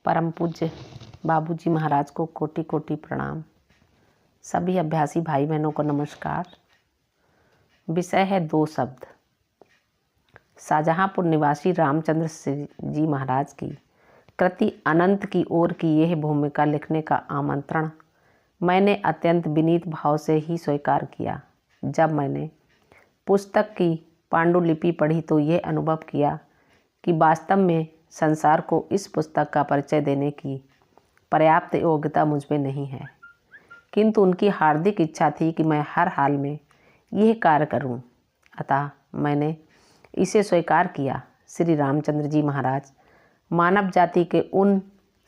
परम पूज्य बाबूजी महाराज को कोटि कोटि प्रणाम। सभी अभ्यासी भाई बहनों को नमस्कार। विषय है दो शब्द। शाहजहांपुर निवासी रामचंद्र जी महाराज की कृति अनंत की ओर की यह भूमिका लिखने का आमंत्रण मैंने अत्यंत विनीत भाव से ही स्वीकार किया। जब मैंने पुस्तक की पांडुलिपि पढ़ी तो यह अनुभव किया कि वास्तव में संसार को इस पुस्तक का परिचय देने की पर्याप्त योग्यता मुझ में नहीं है, किंतु उनकी हार्दिक इच्छा थी कि मैं हर हाल में यह कार्य करूं। अतः मैंने इसे स्वीकार किया। श्री रामचंद्र जी महाराज मानव जाति के उन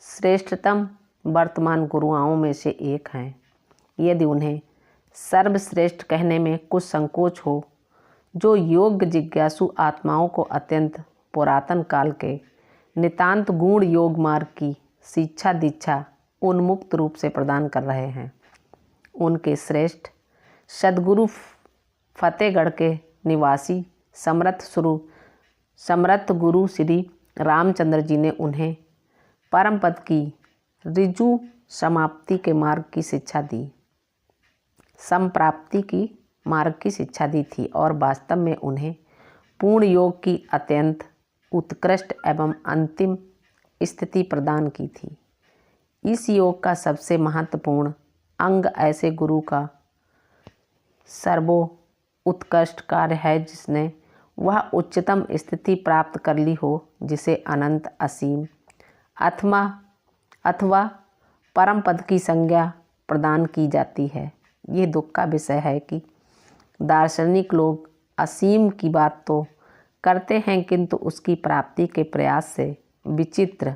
श्रेष्ठतम वर्तमान गुरुओं में से एक हैं। यदि उन्हें सर्वश्रेष्ठ कहने में कुछ संकोच हो, जो योग्य जिज्ञासु आत्माओं को अत्यंत पुरातन काल के नितांत गुण योग मार्ग की शिक्षा दीक्षा उन्मुक्त रूप से प्रदान कर रहे हैं, उनके श्रेष्ठ सद्गुरु फतेहगढ़ के निवासी समर्थ गुरु श्री रामचंद्र जी ने उन्हें परम पद की ऋजु समाप्ति के मार्ग की शिक्षा दी, संप्राप्ति की मार्ग की शिक्षा दी थी और वास्तव में उन्हें पूर्ण योग की अत्यंत उत्कृष्ट एवं अंतिम स्थिति प्रदान की थी। इस योग का सबसे महत्वपूर्ण अंग ऐसे गुरु का सर्वो उत्कृष्ट कार्य है जिसने वह उच्चतम स्थिति प्राप्त कर ली हो जिसे अनंत असीम अथवा परम पद की संज्ञा प्रदान की जाती है। ये दुख का विषय है कि दार्शनिक लोग असीम की बात तो करते हैं, किंतु उसकी प्राप्ति के प्रयास से विचित्र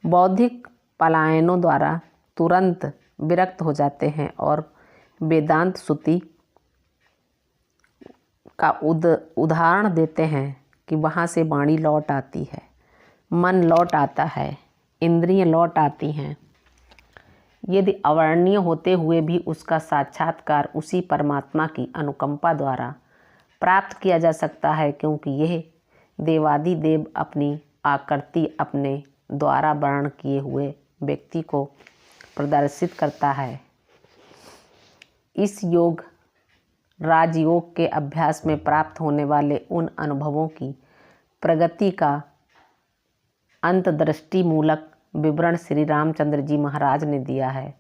बौद्धिक पलायनों द्वारा तुरंत विरक्त हो जाते हैं और वेदांत श्रुति का उदाहरण देते हैं कि वहाँ से वाणी लौट आती है, मन लौट आता है, इंद्रियां लौट आती हैं, यदि अवर्णनीय होते हुए भी उसका साक्षात्कार उसी परमात्मा की अनुकंपा द्वारा प्राप्त किया जा सकता है, क्योंकि यह देवादिदेव अपनी आकृति अपने द्वारा वर्ण किए हुए व्यक्ति को प्रदर्शित करता है। इस योग राजयोग के अभ्यास में प्राप्त होने वाले उन अनुभवों की प्रगति का अंतदृष्टि मूलक विवरण श्री रामचंद्र जी महाराज ने दिया है,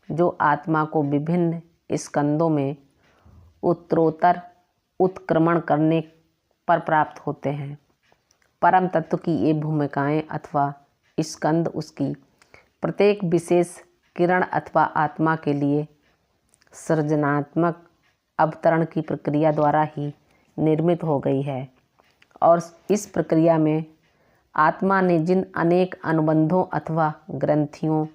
जो आत्मा को विभिन्न स्कंदों में उत्तरोत्तर उत्क्रमण करने पर प्राप्त होते हैं। परम तत्व की ये भूमिकाएं अथवा स्कंद उसकी प्रत्येक विशेष किरण अथवा आत्मा के लिए सृजनात्मक अवतरण की प्रक्रिया द्वारा ही निर्मित हो गई है, और इस प्रक्रिया में आत्मा ने जिन अनेक अनुबंधों अथवा ग्रंथियों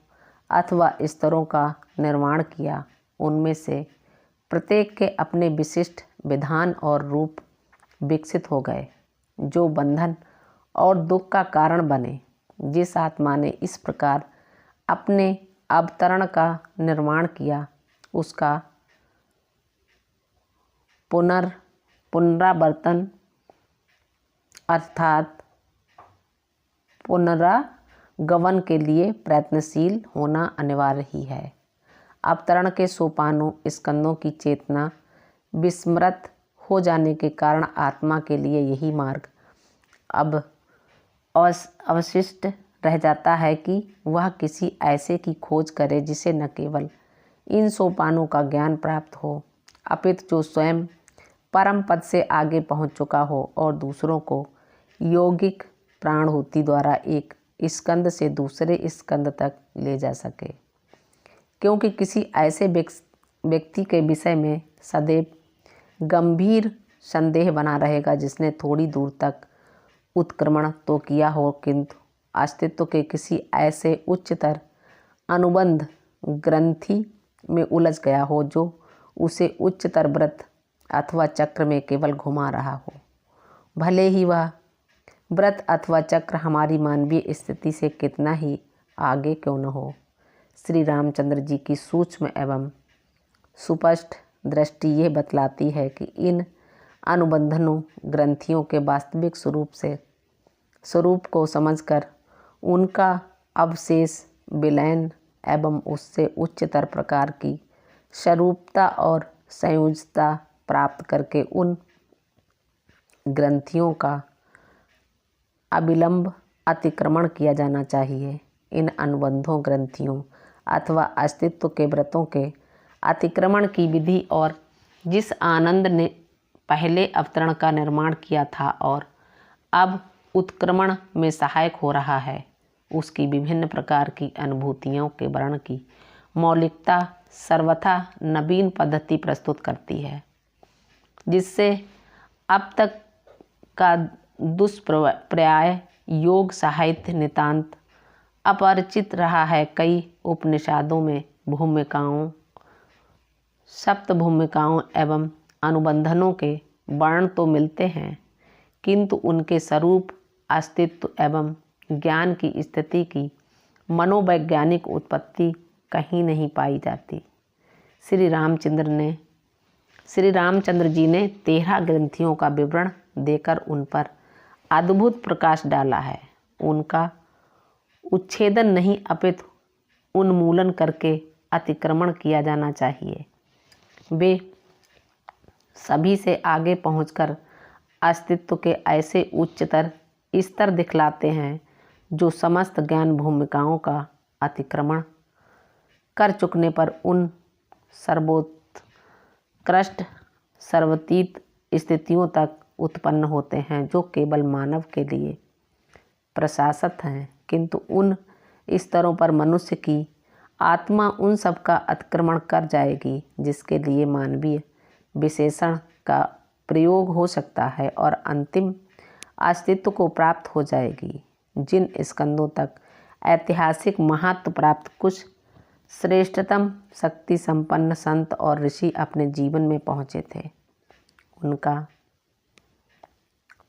अथवा स्तरों का निर्माण किया, उनमें से प्रत्येक के अपने विशिष्ट विधान और रूप विकसित हो गए, जो बंधन और दुख का कारण बने। जिस आत्मा ने इस प्रकार अपने अवतरण का निर्माण किया, उसका पुनरावर्तन अर्थात पुनरागमन के लिए प्रयत्नशील होना अनिवार्य ही है। अवतरण के सोपानों स्कंदों की चेतना विस्मृत हो जाने के कारण आत्मा के लिए यही मार्ग अब अवशिष्ट रह जाता है कि वह किसी ऐसे की खोज करे जिसे न केवल इन सोपानों का ज्ञान प्राप्त हो, अपितु जो स्वयं परम पद से आगे पहुंच चुका हो और दूसरों को यौगिक प्राणहुति द्वारा एक स्कंद से दूसरे स्कंद तक ले जा सके। क्योंकि किसी ऐसे व्यक्ति के विषय में सदैव गंभीर संदेह बना रहेगा जिसने थोड़ी दूर तक उत्क्रमण तो किया हो, किंतु अस्तित्व के किसी ऐसे उच्चतर अनुबंध ग्रंथि में उलझ गया हो जो उसे उच्चतर व्रत अथवा चक्र में केवल घुमा रहा हो। भले ही वह व्रत अथवा चक्र हमारी मानवीय स्थिति से कितना ही आगे क्यों न हो। श्री रामचंद्र जी की सूक्ष्म एवं सुस्पष्ट दृष्टि ये बतलाती है कि इन अनुबंधनों ग्रंथियों के वास्तविक स्वरूप को समझकर उनका अवशेष विलयन एवं उससे उच्चतर प्रकार की स्वरूपता और संयोजता प्राप्त करके उन ग्रंथियों का अविलंब अतिक्रमण किया जाना चाहिए। इन अनुबंधों, ग्रंथियों अथवा अस्तित्व के व्रतों के अतिक्रमण की विधि और जिस आनंद ने पहले अवतरण का निर्माण किया था और अब उत्क्रमण में सहायक हो रहा है, उसकी विभिन्न प्रकार की अनुभूतियों के वर्णन की मौलिकता सर्वथा नवीन पद्धति प्रस्तुत करती है, जिससे अब तक का दुष्प्रयाय योग साहित्य नितांत अपरिचित रहा है। कई उपनिषदों में भूमिकाओं, सप्त भूमिकाओं एवं अनुबंधनों के वर्ण तो मिलते हैं, किंतु उनके स्वरूप, अस्तित्व एवं ज्ञान की स्थिति की मनोवैज्ञानिक उत्पत्ति कहीं नहीं पाई जाती। श्री रामचंद्र जी ने 13 ग्रंथियों का विवरण देकर उन पर अद्भुत प्रकाश डाला है। उनका उच्छेदन नहीं अपितु उन्मूलन करके अतिक्रमण किया जाना चाहिए। वे सभी से आगे पहुंचकर अस्तित्व के ऐसे उच्चतर स्तर दिखलाते हैं जो समस्त ज्ञान भूमिकाओं का अतिक्रमण कर चुकने पर उन सर्वोत्कृष्ट सर्वतीत स्थितियों तक उत्पन्न होते हैं जो केवल मानव के लिए प्रशासत हैं, किंतु उन स्तरों पर मनुष्य की आत्मा उन सब का अतिक्रमण कर जाएगी जिसके लिए मानवीय विशेषण का प्रयोग हो सकता है और अंतिम अस्तित्व को प्राप्त हो जाएगी। जिन स्कंदों तक ऐतिहासिक महत्व प्राप्त कुछ श्रेष्ठतम शक्ति संपन्न संत और ऋषि अपने जीवन में पहुँचे थे, उनका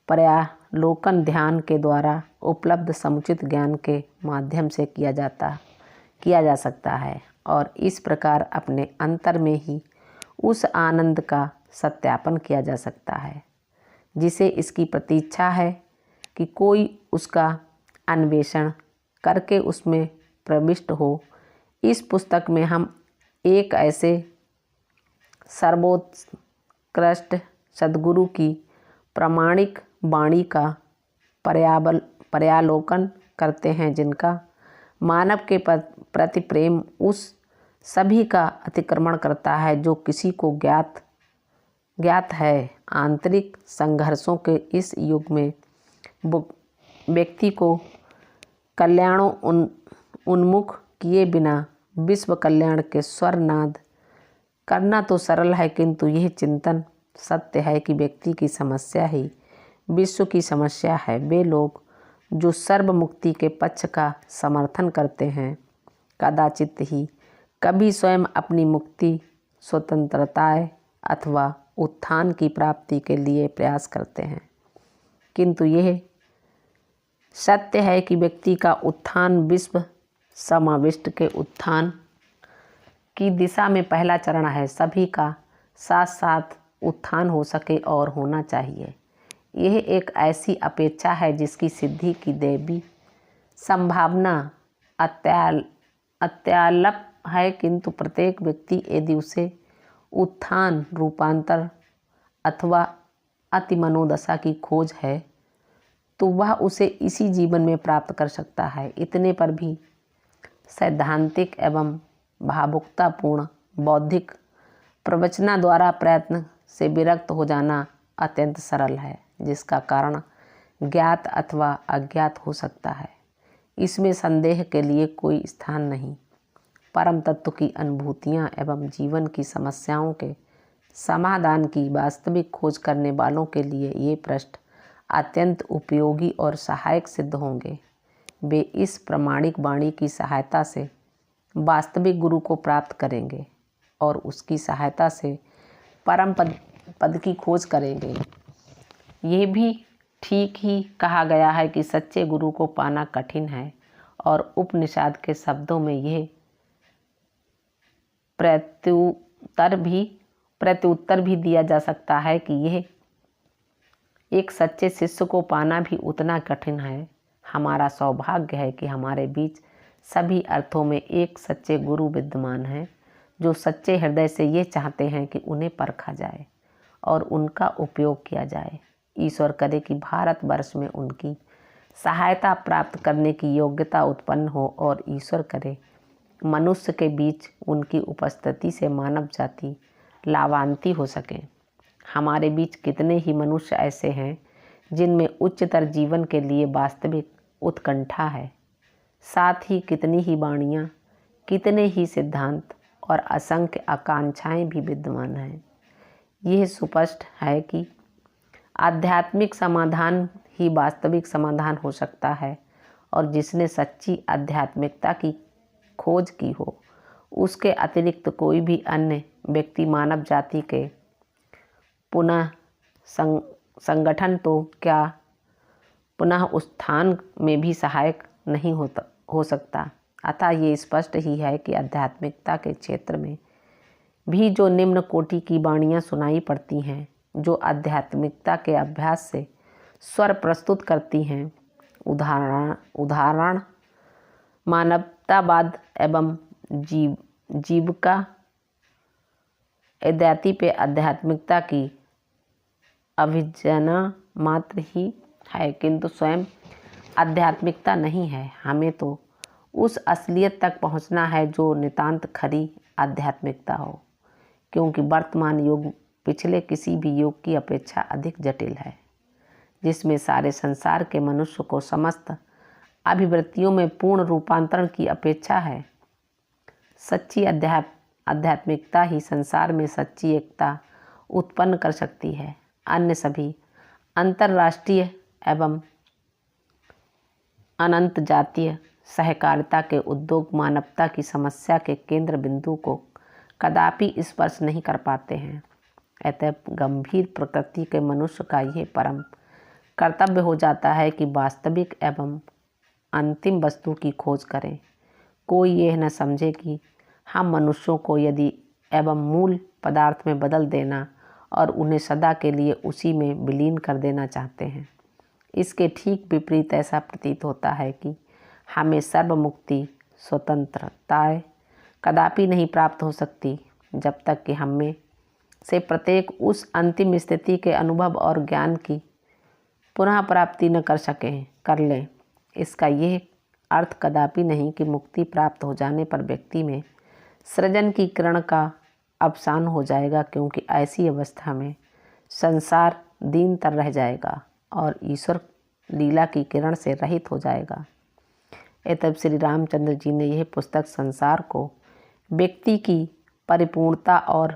पर्यालोकन ध्यान के द्वारा उपलब्ध समुचित ज्ञान के माध्यम से किया जा सकता है और इस प्रकार अपने अंतर में ही उस आनंद का सत्यापन किया जा सकता है जिसे इसकी प्रतीक्षा है कि कोई उसका अन्वेषण करके उसमें प्रविष्ट हो। इस पुस्तक में हम एक ऐसे सर्वोत्कृष्ट सद्गुरु की प्रामाणिक वाणी का पर्यालोकन करते हैं जिनका मानव के प्रति प्रेम उस सभी का अतिक्रमण करता है जो किसी को ज्ञात है। आंतरिक संघर्षों के इस युग में व्यक्ति को कल्याणों उन्मुख किए बिना विश्व कल्याण के स्वर नाद करना तो सरल है, किंतु यह चिंतन सत्य है कि व्यक्ति की समस्या ही विश्व की समस्या है। वे लोग जो सर्व मुक्ति के पक्ष का समर्थन करते हैं कदाचित ही कभी स्वयं अपनी मुक्ति, स्वतंत्रता अथवा उत्थान की प्राप्ति के लिए प्रयास करते हैं, किंतु यह सत्य है कि व्यक्ति का उत्थान विश्व समाविष्ट के उत्थान की दिशा में पहला चरण है। सभी का साथ साथ उत्थान हो सके और होना चाहिए। यह एक ऐसी अपेक्षा है जिसकी सिद्धि की दैवी संभावना अत्यालप है, किंतु प्रत्येक व्यक्ति यदि उसे उत्थान, रूपांतर अथवा अति मनोदशा की खोज है तो वह उसे इसी जीवन में प्राप्त कर सकता है। इतने पर भी सैद्धांतिक एवं भावुकतापूर्ण बौद्धिक प्रवचना द्वारा प्रयत्न से विरक्त हो जाना अत्यंत सरल है, जिसका कारण ज्ञात अथवा अज्ञात हो सकता है। इसमें संदेह के लिए कोई स्थान नहीं। परम तत्व की अनुभूतियाँ एवं जीवन की समस्याओं के समाधान की वास्तविक खोज करने वालों के लिए ये पृष्ठ अत्यंत उपयोगी और सहायक सिद्ध होंगे। वे इस प्रामाणिक वाणी की सहायता से वास्तविक गुरु को प्राप्त करेंगे और उसकी सहायता से परम पद की खोज करेंगे। यह भी ठीक ही कहा गया है कि सच्चे गुरु को पाना कठिन है और उपनिषद के शब्दों में यह प्रत्युत्तर भी दिया जा सकता है कि यह एक सच्चे शिष्य को पाना भी उतना कठिन है। हमारा सौभाग्य है कि हमारे बीच सभी अर्थों में एक सच्चे गुरु विद्यमान हैं जो सच्चे हृदय से ये चाहते हैं कि उन्हें परखा जाए और उनका उपयोग किया जाए। ईश्वर करे कि भारतवर्ष में उनकी सहायता प्राप्त करने की योग्यता उत्पन्न हो और ईश्वर करे मनुष्य के बीच उनकी उपस्थिति से मानव जाति लाभान्वित हो सके। हमारे बीच कितने ही मनुष्य ऐसे हैं जिनमें उच्चतर जीवन के लिए वास्तविक उत्कंठा है, साथ ही कितनी ही वाणियाँ, कितने ही सिद्धांत और असंख्य आकांक्षाएं भी विद्यमान हैं। यह सुस्पष्ट है कि आध्यात्मिक समाधान ही वास्तविक समाधान हो सकता है और जिसने सच्ची आध्यात्मिकता की खोज की हो उसके अतिरिक्त कोई भी अन्य व्यक्ति मानव जाति के पुनः संगठन तो क्या पुनः उत्थान में भी सहायक नहीं हो सकता। अतः ये स्पष्ट ही है कि आध्यात्मिकता के क्षेत्र में भी जो निम्न कोटि की वाणियाँ सुनाई पड़ती हैं, जो आध्यात्मिकता के अभ्यास से स्वर प्रस्तुत करती हैं, उदाहरण मानवतावाद एवं जीविका इत्यादि पे आध्यात्मिकता की अभिजना मात्र ही है, किंतु स्वयं आध्यात्मिकता नहीं है। हमें तो उस असलियत तक पहुंचना है जो नितांत खरी आध्यात्मिकता हो, क्योंकि वर्तमान युग पिछले किसी भी युग की अपेक्षा अधिक जटिल है, जिसमें सारे संसार के मनुष्य को समस्त अभिवृत्तियों में पूर्ण रूपांतरण की अपेक्षा है। सच्ची आध्यात्मिकता ही संसार में सच्ची एकता उत्पन्न कर सकती है। अन्य सभी अंतर्राष्ट्रीय एवं अनंत जातीय सहकारिता के उद्योग मानवता की समस्या के केंद्र बिंदु को कदापि स्पर्श नहीं कर पाते हैं। अतः गंभीर प्रकृति के मनुष्य का यह परम कर्तव्य हो जाता है कि वास्तविक एवं अंतिम वस्तु की खोज करें। कोई यह न समझे कि हम मनुष्यों को यदि एवं मूल पदार्थ में बदल देना और उन्हें सदा के लिए उसी में विलीन कर देना चाहते हैं। इसके ठीक विपरीत ऐसा प्रतीत होता है कि हमें सर्वमुक्ति स्वतंत्रताएं कदापि नहीं प्राप्त हो सकती जब तक कि हमें से प्रत्येक उस अंतिम स्थिति के अनुभव और ज्ञान की पुनः प्राप्ति न कर लें। इसका यह अर्थ कदापि नहीं कि मुक्ति प्राप्त हो जाने पर व्यक्ति में सृजन की किरण का अवसान हो जाएगा, क्योंकि ऐसी अवस्था में संसार दीनतर रह जाएगा और ईश्वर लीला की किरण से रहित हो जाएगा। तब श्री रामचंद्र जी ने यह पुस्तक संसार को व्यक्ति की परिपूर्णता और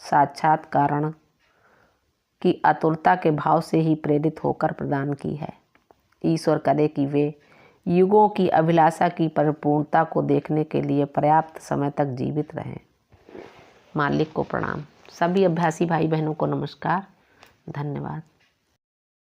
साक्षात्कारण की आतुरता के भाव से ही प्रेरित होकर प्रदान की है। ईश्वर करे कि वे युगों की अभिलाषा की परिपूर्णता को देखने के लिए पर्याप्त समय तक जीवित रहें। मालिक को प्रणाम। सभी अभ्यासी भाई बहनों को नमस्कार। धन्यवाद।